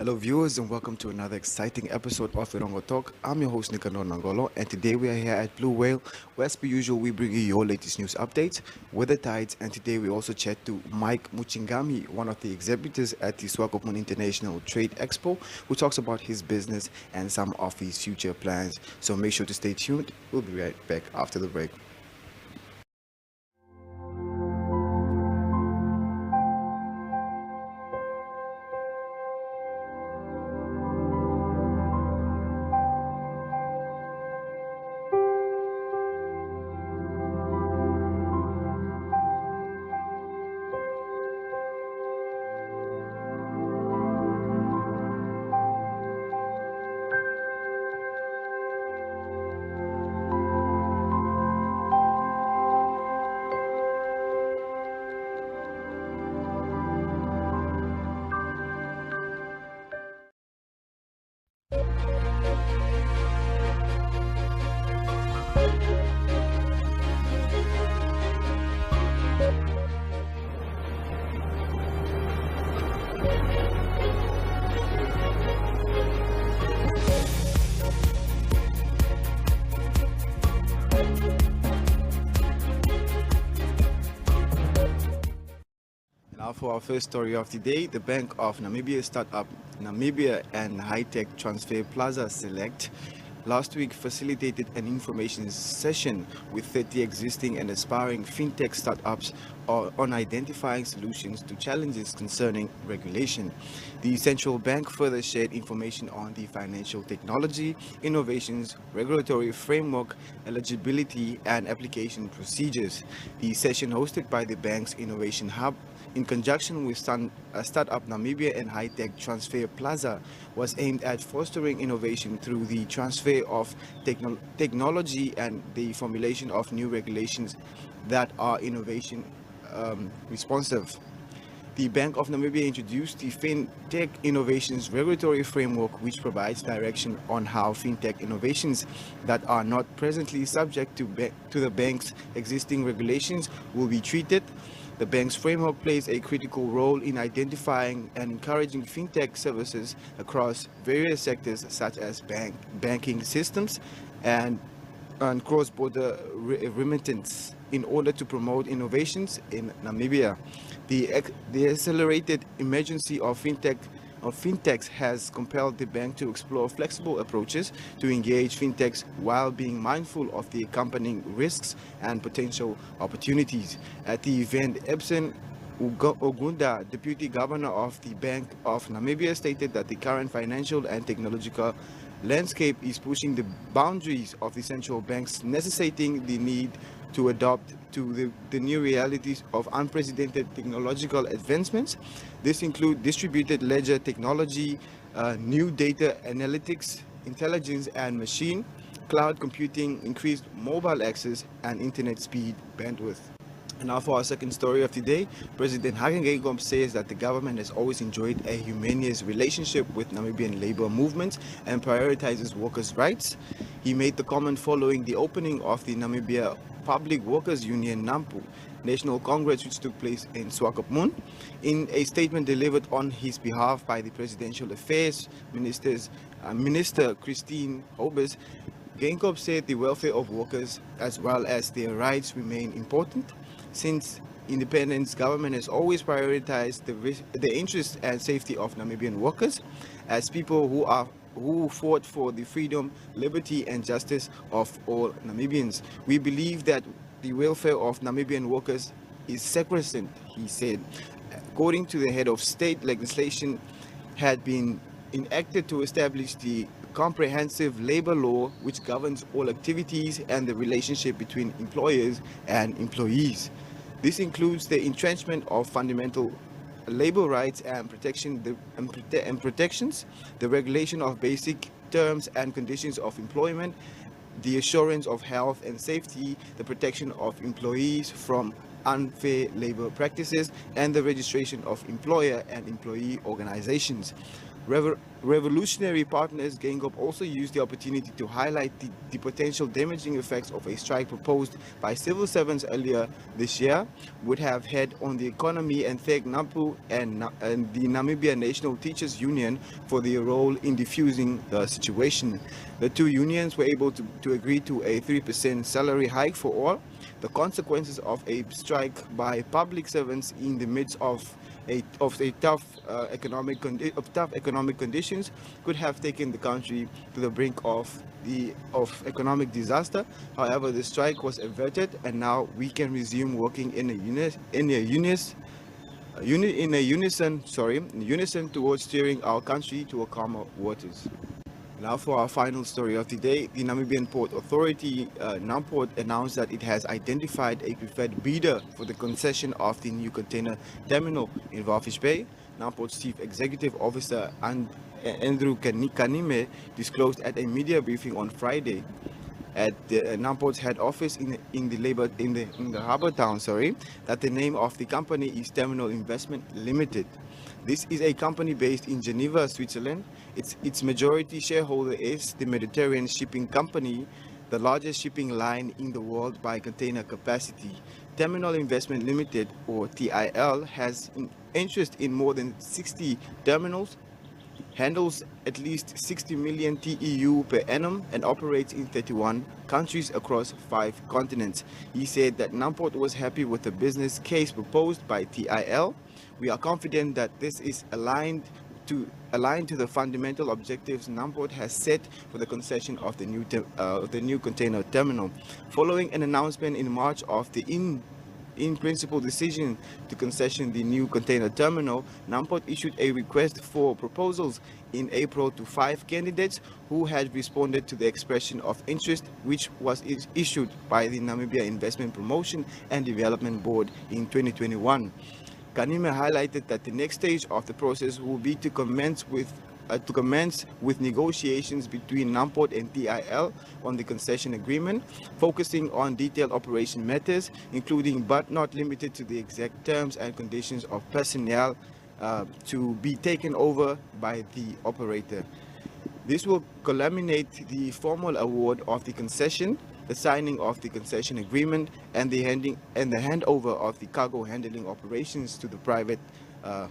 Hello viewers and welcome to another exciting episode of Erongo Talk. I'm your host Nicanor Nangolo and today we are here at Blue Whale where as per usual we bring you your latest news updates, weather tides, and today we also chat to Mike Muchingami, one of the exhibitors at the Swakopmund International Trade Expo, who talks about his business and some of his future plans. So make sure to stay tuned. We'll be right back after the break. Now for our first story of the day, the Bank of Namibia startup Namibia and High-Tech Transfer Plaza Select last week facilitated an information session with 30 existing and aspiring fintech startups on identifying solutions to challenges concerning regulation. The central bank further shared information on the financial technology, innovations, regulatory framework, eligibility, and application procedures. The session hosted by the bank's Innovation Hub in conjunction with Startup Namibia and High-Tech Transfer Plaza was aimed at fostering innovation through the transfer of technology and the formulation of new regulations that are innovation responsive. The Bank of Namibia introduced the FinTech Innovations Regulatory Framework, which provides direction on how FinTech innovations that are not presently subject to the bank's existing regulations will be treated. The bank's framework plays a critical role in identifying and encouraging fintech services across various sectors such as banking systems and cross-border remittance in order to promote innovations in Namibia. The accelerated emergence of fintechs has compelled the bank to explore flexible approaches to engage fintechs while being mindful of the accompanying risks and potential opportunities. At the event, Epson Ogunda, Deputy Governor of the Bank of Namibia, stated that the current financial and technological landscape is pushing the boundaries of the central banks, necessitating the need to adapt to the new realities of unprecedented technological advancements. This include distributed ledger technology, new data analytics, intelligence and machine, cloud computing, increased mobile access, and internet speed bandwidth. And now for our second story of the day, President Hage says that the government has always enjoyed a humanious relationship with Namibian labor movements and prioritizes workers' rights. He made the comment following the opening of the Namibia Public Workers Union NAMPU National Congress, which took place in Swakopmund. In a statement delivered on his behalf by the Presidential Affairs Minister Christine Hobes, Geingob said the welfare of workers as well as their rights remain important. Since independence, government has always prioritized the interests and safety of Namibian workers as people who fought for the freedom, liberty and justice of all Namibians. We believe that the welfare of Namibian workers is sacrosanct, he said. According to the head of state, legislation had been enacted to establish the comprehensive labor law which governs all activities and the relationship between employers and employees. This includes the entrenchment of fundamental labor rights and protections, the regulation of basic terms and conditions of employment, the assurance of health and safety, the protection of employees from unfair labor practices, and the registration of employer and employee organizations. Revolutionary partners gang up also used the opportunity to highlight the potential damaging effects of a strike proposed by civil servants earlier this year would have had on the economy, and thank NAMPU and the Namibia National Teachers Union for their role in diffusing the situation. The two unions were able to agree to a 3% salary hike for all. The consequences of a strike by public servants in the midst of tough economic conditions could have taken the country to the brink of economic disaster. However, the strike was averted, and now we can resume working in unison towards steering our country to a calmer waters. Now for our final story of the day, the Namibian Port Authority, NAMPORT, announced that it has identified a preferred bidder for the concession of the new container terminal in Walvis Bay. NAMPORT's Chief Executive Officer Andrew Kanime disclosed at a media briefing on Friday at the NAMPORT's head office in the harbour town, that the name of the company is Terminal Investment Limited. This is a company based in Geneva, Switzerland. Its majority shareholder is the Mediterranean Shipping Company, the largest shipping line in the world by container capacity. Terminal Investment Limited, or TIL, has interest in more than 60 terminals, handles at least 60 million TEU per annum, and operates in 31 countries across 5 continents. He said that NAMPORT was happy with the business case proposed by TIL. We are confident that this is aligned to the fundamental objectives NAMPORT has set for the concession of the new container terminal. Following an announcement in March of the in-principle decision to concession the new container terminal, NAMPORT issued a request for proposals in April to 5 candidates who had responded to the expression of interest, which was issued by the Namibia Investment Promotion and Development Board in 2021. Kanime highlighted that the next stage of the process will be to commence with negotiations between NAMPORT and TIL on the concession agreement, focusing on detailed operation matters, including but not limited to the exact terms and conditions of personnel to be taken over by the operator. This will culminate the formal award of the concession, the signing of the concession agreement, and the handover of the cargo handling operations to the private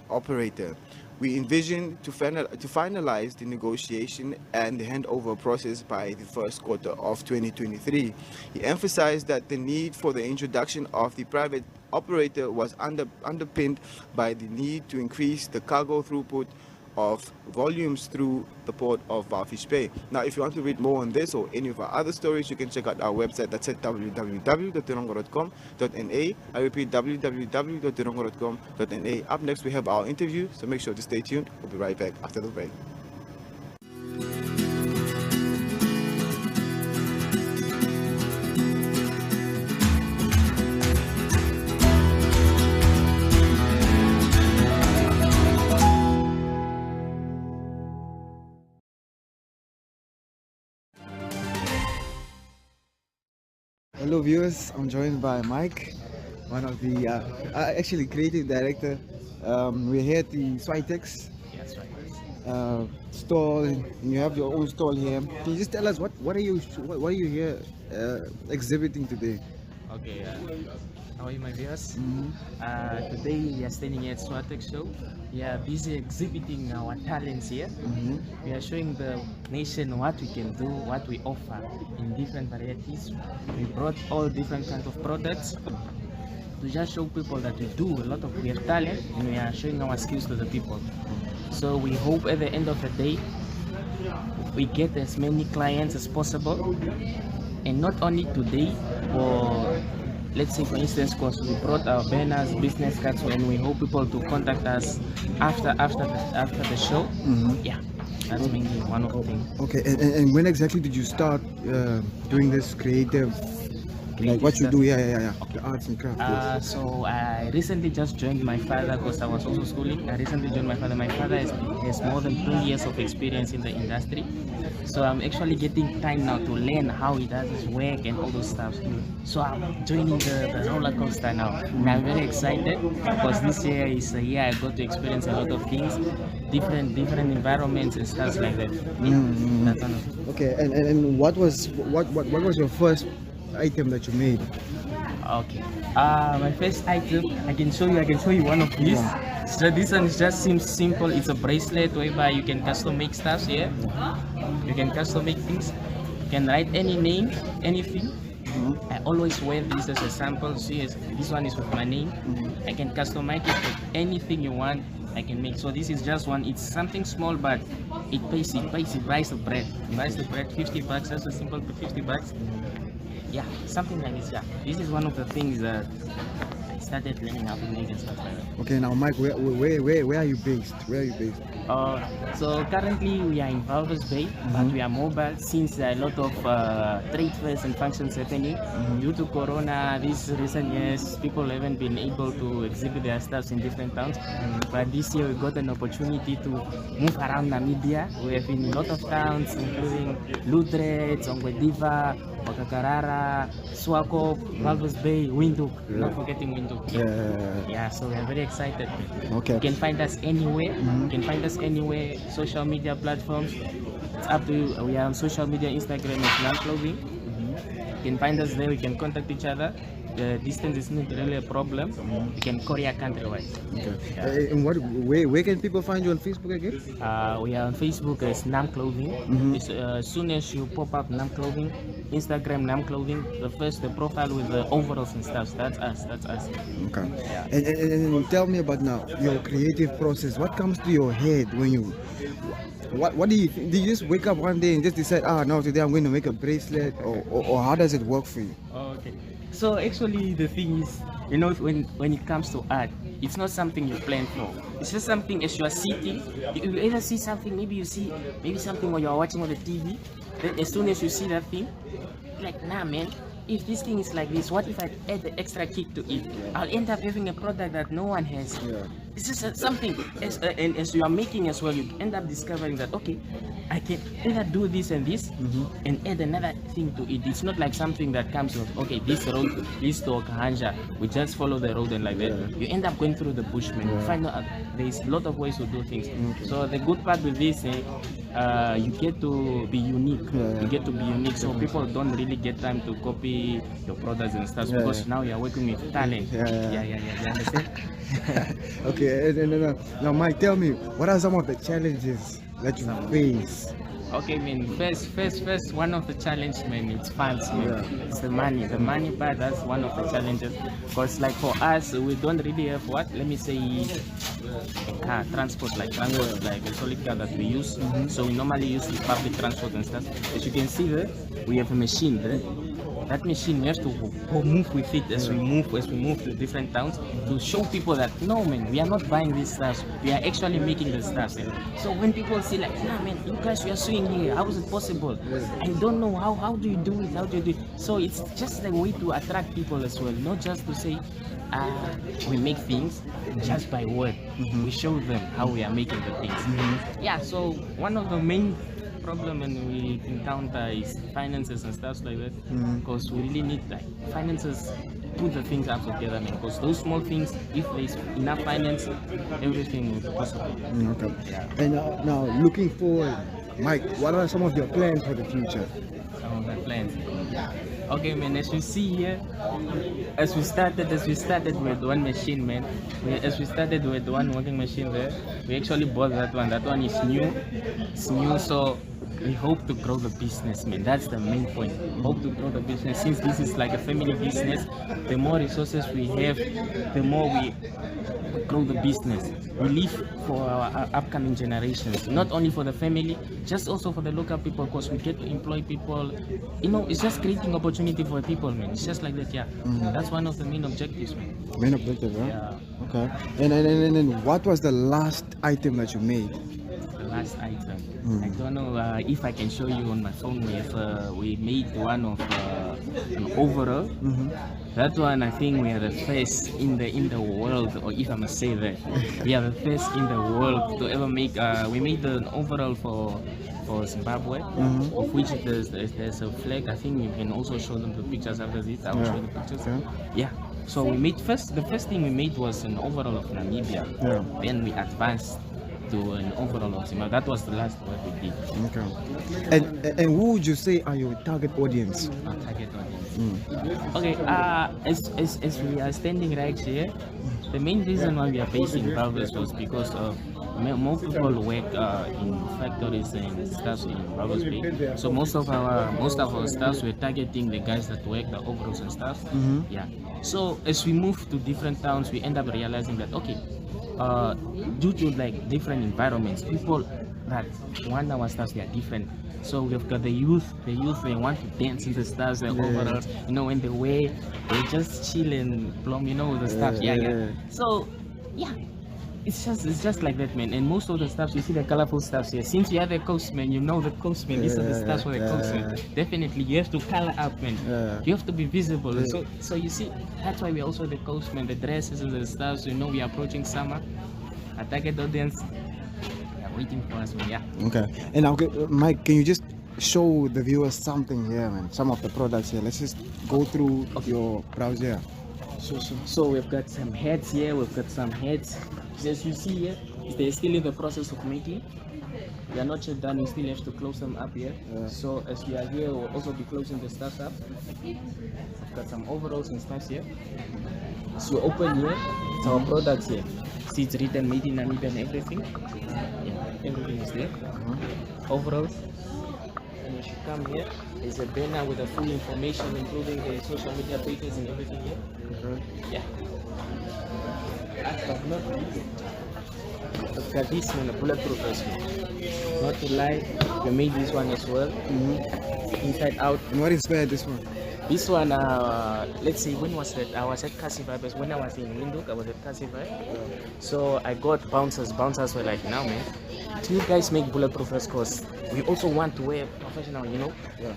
operator. We envision to finalize the negotiation and the handover process by the first quarter of 2023. He emphasized that the need for the introduction of the private operator was underpinned by the need to increase the cargo throughput of volumes through the port of Walvis Bay. Now, if you want to read more on this or any of our other stories, you can check out our website. That's at www.erongo.com.na. I repeat, www.erongo.com.na. Up next, we have our interview, so make sure to stay tuned. We'll be right back after the break. Hello viewers, I'm joined by Mike, one of the actually creative director. We're here at the Switex stall, and you have your own stall here. Can you just tell us what are you here exhibiting today? Okay, how are you, my viewers? Today we are standing here at Swakopmund show. We are busy exhibiting our talents here. We are showing the nation what we can do, what we offer in different varieties. We brought all different kinds of products to just show people that we have talent, and we are showing our skills to the people. So we hope at the end of the day we get as many clients as possible, and not only today, or let's say for instance, because we brought our banners, business cards, and we hope people to contact us after the show. Yeah, that's mainly one of the things. Okay, and when exactly did you start doing this creative Like what you do, yeah. The arts and crafts. Yes. So I recently just joined my father because I was also schooling. I recently joined my father. My father has more than 20 years of experience in the industry. So I'm actually getting time now to learn how he does his work and all those stuff. So I'm joining the roller coaster now. And I'm very excited because this year is a year I got to experience a lot of things, different environments and stuff like that. That's one of it. Okay, and what was your first item that you made? Okay. My first item, I can show you one of these. So this one seems simple. It's a bracelet whereby you can custom make stuff here. You can custom make things. You can write any name, anything. I always wear this as a sample. See, this one is with my name. I can customize it with anything you want. I can make. So this is just one. It's something small, but it pays. It buys the bread. It buys the bread. $50. That's a simple $50. Yeah, something like this. Yeah, this is one of the things that I started learning how to make and stuff like that. Okay, now Mike, where are you based? Where are you based? So currently we are in Walvis Bay, but we are mobile since there are a lot of trade fairs and functions happening. Due to Corona, these recent years, people haven't been able to exhibit their stuffs in different towns. But this year we got an opportunity to move around Namibia. We have been in a lot of towns, including Lutre, Zongwediva, Wakakarara, Swakopmund, Walvis Bay, Windhoek. Not forgetting Windhoek. Yeah, so we are very excited. Okay. You can find us anywhere. You can find us anywhere. Social media platforms. It's up to you. We are on social media, Instagram as Nam Clothing. You can find us there. We can contact each other. The distance is not really a problem. We can courier countrywide. Okay. And where can people find you on Facebook again? We are on Facebook as Nam Clothing. As soon as you pop up Nam Clothing, Instagram Nam Clothing, the profile with the overalls and stuff. That's us. Okay. Yeah. And tell me about now your creative process. What comes to your head when you? What do you think? Do you just wake up one day and just decide, now today I'm going to make a bracelet, or how does it work for you? Okay. So actually the thing is, when it comes to art, it's not something you plan for. It's just something as you are sitting, you either see something, maybe something while you are watching on the TV, then as soon as you see that thing, like, nah man, if this thing is like this, what if I add the extra kick to it? I'll end up having a product that no one has. It's just something, and as you are making as well, you end up discovering that, okay, I can either do this and this, and add another thing to it. It's not like something that comes with, okay, this road leads to Okahanja, we just follow the road and like that. You end up going through the bush, man. You find out there's a lot of ways to do things. So the good part with this, you get to be unique. You get to be unique, so people don't really get time to copy your products and stuff because now you're working with talent. You understand? Okay, and now Mike, tell me, what are some of the challenges that you face? Okay, man. First, one of the challenges, man, it's funds, man. It's the money. The money part, that's one of the challenges. Because, like, for us, we don't really have let me say, a car, transport, like a solid car that we use. So we normally use the public transport and stuff. As you can see there, we have a machine there. That machine, we have to move with it as we move to different towns to show people that, no man, we are not buying these stuff, we are actually making the stuff. So when people say like, nah man, you guys, we are sewing here, how is it possible? I don't know, how do you do it, So it's just a way to attract people as well, not just to say, we make things just by word. We show them how we are making the things. Yeah, so one of the main problem and we encounter is finances and stuff like that, because we really need finances put the things up together, man, because those small things, if there's enough finance, everything will be possible. Okay. And now looking forward, Mike, what are some of your plans for the future? Some of my plans. Okay, man, as you see here, as we started with one machine, man. As we started with one working machine there, we actually bought that one. That one is new. It's new, so we hope to grow the business, man. That's the main point. Hope to grow the business. Since this is like a family business, the more resources we have, the more we grow the business. We live for our upcoming generations, not only for the family, just also for the local people, because we get to employ people. It's just creating opportunity for people, man. It's just like that, That's one of the main objectives, man. Main objective, huh? Yeah. Okay. And what was the last item that you made? The last item. I don't know if I can show you on my phone. We made one of an overall. That one, I think we are the first in the world, or if I must say that, we are the first in the world to ever make. We made an overall for Zimbabwe, of which there's a flag. I think you can also show them the pictures after this. I will show the pictures. Yeah. So we made the first thing we made was an overall of Namibia. Then we advanced to an overall of Zimbabwe. That was the last work we did. Okay. And who would you say are your target audience? Our target audience. Okay. As we are standing right here, the main reason why we are based in Walvis was because of more people work in factories and stuff in Walvis Bay. So most of our staffs were targeting the guys that work the overalls and stuff. Yeah. So as we move to different towns, we end up realizing that due to like different environments, people that want our stuff, they are different. So we've got the youth they want to dance in the stars, the overalls, when they wear, they just chill and plumb, the stuff. So it's just like that, man. And most of the stuff, you see the colorful stuff here. Since you are the coastman, the coastman. These are the stuff for the coastman. Definitely, you have to color up, man. You have to be visible. So you see, that's why we're also the coastman. The dresses and the stuff. We are approaching summer. Our target audience, they're waiting for us, man. Yeah. Okay. And okay, Mike, can you just show the viewers something here, man? Some of the products here. Let's just go through your browser here. So we've got some hats here. We've got some hats. As you see here, they're still in the process of making. We are not yet done. We still have to close them up here. So as we are here, we'll also be closing the stuff up. We've got some overalls and stuff here. So you open here, it's our products here. See, it's written made in Namibia and everything. Everything is there. Overalls. And you should come here. There's a banner with the full information, including the social media pages and everything here. Yeah. I've got this one, a bulletproof vest. Not to lie, we made this one as well. Inside out. And what inspired this one? This one, let's see, when was that? I was at Kasivai, when I was in Windhoek, I was at Kasivai. So I got bouncers. Bouncers were like, now man, you guys make bulletproof vests because we also want to wear professional,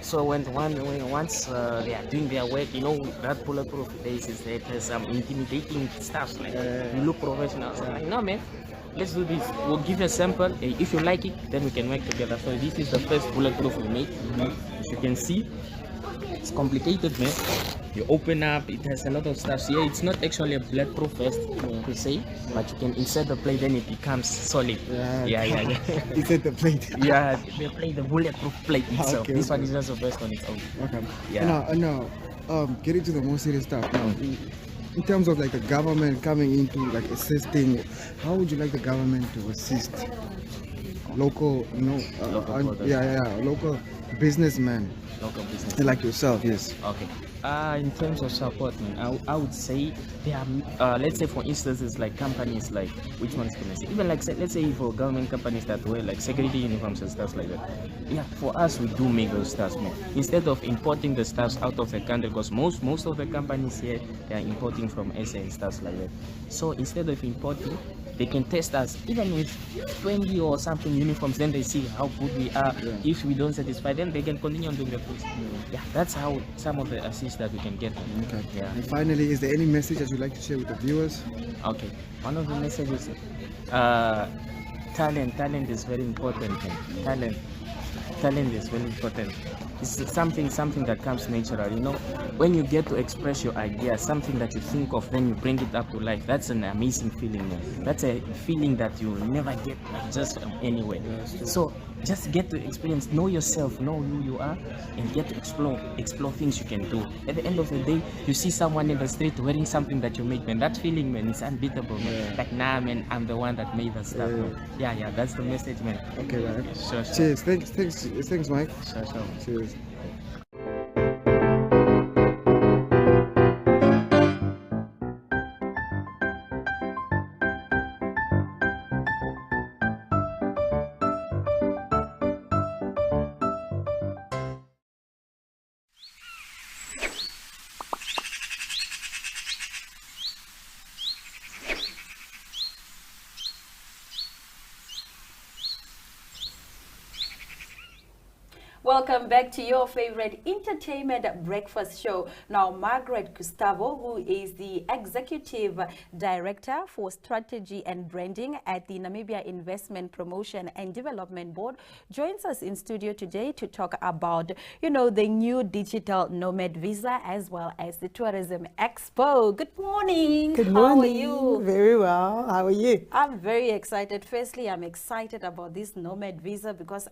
So once they are doing their work, that bulletproof basis, there's some intimidating stuff, like you look professional. So I'm like, no man, let's do this. We'll give you a sample. If you like it, then we can work together. So this is the first bulletproof we made. As you can see, it's complicated, man. You open up, it has a lot of stuff here. It's not actually a bulletproof vest per se, but you can insert the plate, then it becomes solid. Insert the plate. The bulletproof plate itself. This one is just a vest on its own. Okay. Now, getting to the more serious stuff now. In terms of like the government coming into like assisting, how would you like the government to assist local, local businessmen? Local business. Like yourself, yes. Okay. In terms of support, man, I would say there are, let's say for instance, it's like companies like, which ones can I say? Even like, let's say for government companies that wear like security uniforms and stuff like that. Yeah, for us, we do make those stuff, man. Instead of importing the stuff out of the country, because most of the companies here, they are importing from SA and stuff like that. So instead of importing, they can test us even with 20 or something uniforms, then they see how good we are. If we don't satisfy them, they can continue on doing the post. That's how some of the assist that we can get. And finally, is there any message that you'd like to share with the viewers? Okay, one of the messages, talent is very important. Talent is very important. It's something that comes natural, when you get to express your idea, something that you think of, then you bring it up to life. That's an amazing feeling, man. That's a feeling that you will never get just from anywhere. So just get to experience, know yourself, know who you are, and get to explore things you can do. At the end of the day, you see someone in the street wearing something that you made, man. That feeling, man, is unbeatable, man. Like, nah, man, I'm the one that made that stuff, man. Yeah, that's the message, man. Okay, man. Sure. Cheers. Thanks, Mike. Sure. Cheers. Welcome back to your favorite entertainment breakfast show. Now, Margaret Gustavo, who is the Executive Director for Strategy and Branding at the Namibia Investment Promotion and Development Board, joins us in studio today to talk about, the new digital nomad visa as well as the Tourism Expo. Good morning. Good morning. How are you? Very well. How are you? I'm very excited. Firstly, I'm excited about this nomad visa because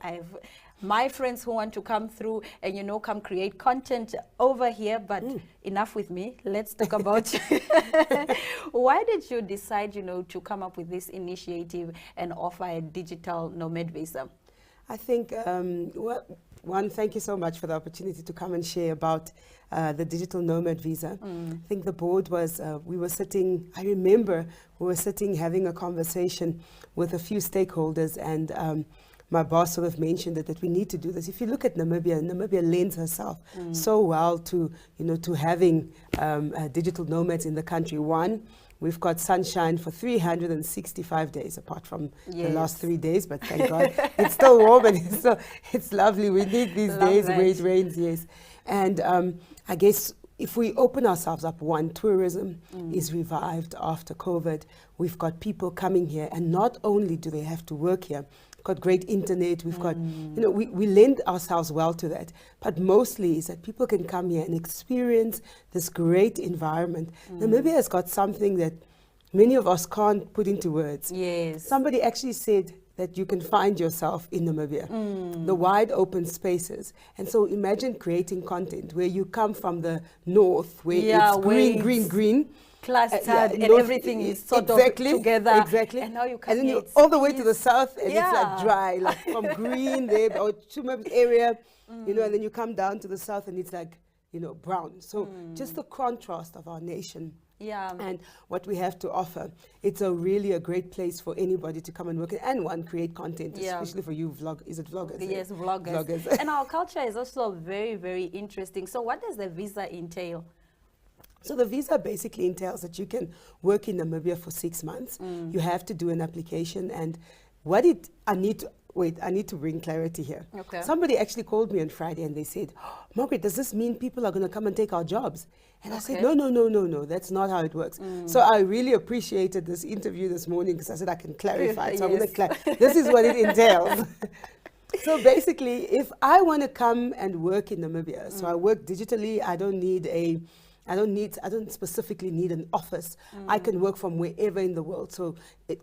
my friends who want to come through and, come create content over here, but enough with me. Let's talk about why did you decide, to come up with this initiative and offer a digital nomad visa? I think, thank you so much for the opportunity to come and share about the digital nomad visa. I think the board was, I remember we were sitting having a conversation with a few stakeholders, and my boss sort of mentioned that we need to do this. If you look at Namibia lends herself so well to, to having digital nomads in the country. One, we've got sunshine for 365 days, apart from the last 3 days, but thank God it's still warm and it's lovely. We need these days where it rains, yes. And I guess if we open ourselves up, one, tourism is revived after COVID. We've got people coming here, and not only do they have to work here, we've got great internet, we've got, we lend ourselves well to that. But mostly is that people can come here and experience this great environment. Namibia has got something that many of us can't put into words. Yes. Somebody actually said that you can find yourself in Namibia, the wide open spaces. And so imagine creating content where you come from the north, where it's green, clustered and everything is sort of together. Exactly. And now you come and then all the way to the south, and it's like dry, like from green there, or Chumab area, and then you come down to the south and it's like, brown. So just the contrast of our nation. Yeah. And what we have to offer, it's really a great place for anybody to come and work and create content, especially for you vloggers? Yes, vloggers. And our culture is also very, very interesting. So what does the visa entail? So the visa basically entails that you can work in Namibia for 6 months. You have to do an application, and I need to bring clarity here. Okay. Somebody actually called me on Friday and they said, Margaret, does this mean people are going to come and take our jobs? And I said, no, that's not how it works. So I really appreciated this interview this morning because I said I can clarify. So I'm going to this is what it entails. So basically, if I want to come and work in Namibia, so I work digitally, I don't specifically need an office. I can work from wherever in the world. So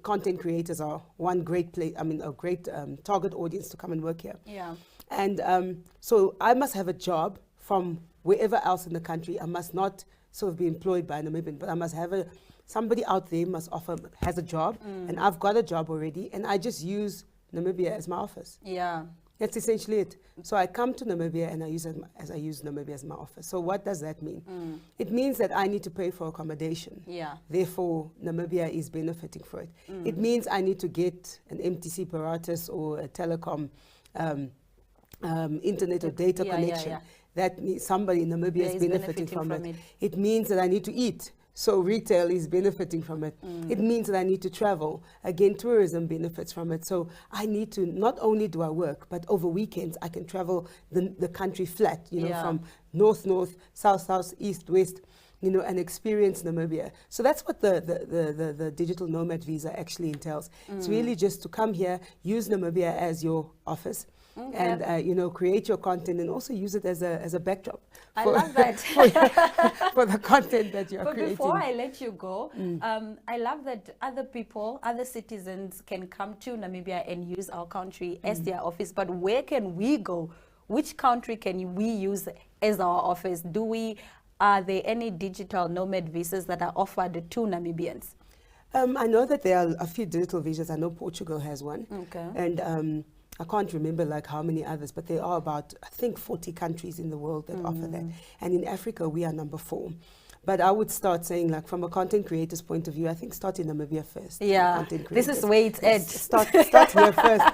content creators are one great place, a great target audience to come and work here. Yeah. And so I must have a job from wherever else in the country. I must not sort of be employed by a Namibian, but I must have somebody out there has a job, and I've got a job already, and I just use Namibia as my office. Yeah. That's essentially it. So I come to Namibia and I use Namibia as my office. So what does that mean? It means that I need to pay for accommodation. Yeah. Therefore, Namibia is benefiting for it. It means I need to get an MTC apparatus or a telecom internet or data connection. That means somebody in Namibia is benefiting from it. It means that I need to eat. So retail is benefiting from it. It means that I need to travel. Again, tourism benefits from it. So I need to, not only do I work, but over weekends I can travel the country flat, from north, south, east, west, and experience Namibia. So that's what the digital nomad visa actually entails. It's really just to come here, use Namibia as your office. And create your content and also use it as a backdrop. I love that for the content that you're creating. But before I let you go, I love that other citizens can come to Namibia and use our country as their office. But where can we go? Which country can we use as our office? Are there any digital nomad visas that are offered to Namibians? I know that there are a few digital visas. I know Portugal has one. Okay. And I can't remember how many others, but there are about, I think, 40 countries in the world that offer that. And in Africa, we are number 4. But I would start saying, from a content creator's point of view, I think start in Namibia first. Yeah, this is where it's at. Start here first,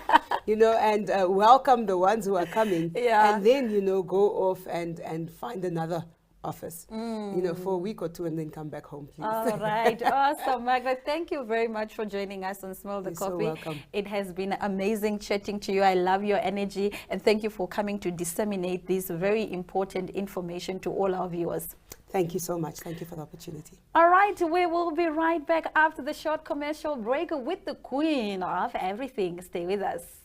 and welcome the ones who are coming. Yeah. And then, go off and find another office, you know, for a week or two and then come back home, please. All right. Awesome, Margaret. Thank you very much for joining us on Smell the You're so Coffee. welcome. It has been amazing chatting to you. I love your energy, and thank you for coming to disseminate this very important information to all our viewers. Thank you so much. Thank you for the opportunity. All right, we will be right back after the short commercial break with the queen of everything. Stay with us.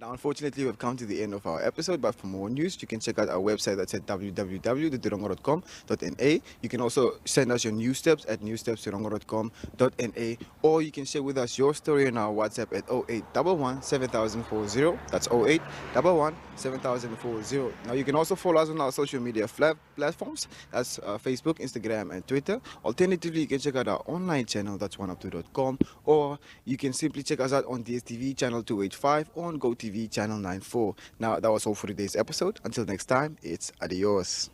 Now, unfortunately, we've come to the end of our episode, but for more news, you can check out our website that's at www.erongo.com.na. You can also send us your news steps at newsteps@erongo.com.na, or you can share with us your story on our WhatsApp at 0811 7040. That's 0811 7040. Now, you can also follow us on our social media platforms. That's Facebook, Instagram, and Twitter. Alternatively, you can check out our online channel, that's oneup2.com, or you can simply check us out on DSTV channel 285 or on GoTV channel 94. Now, that was all for today's episode. Until next time, it's adios.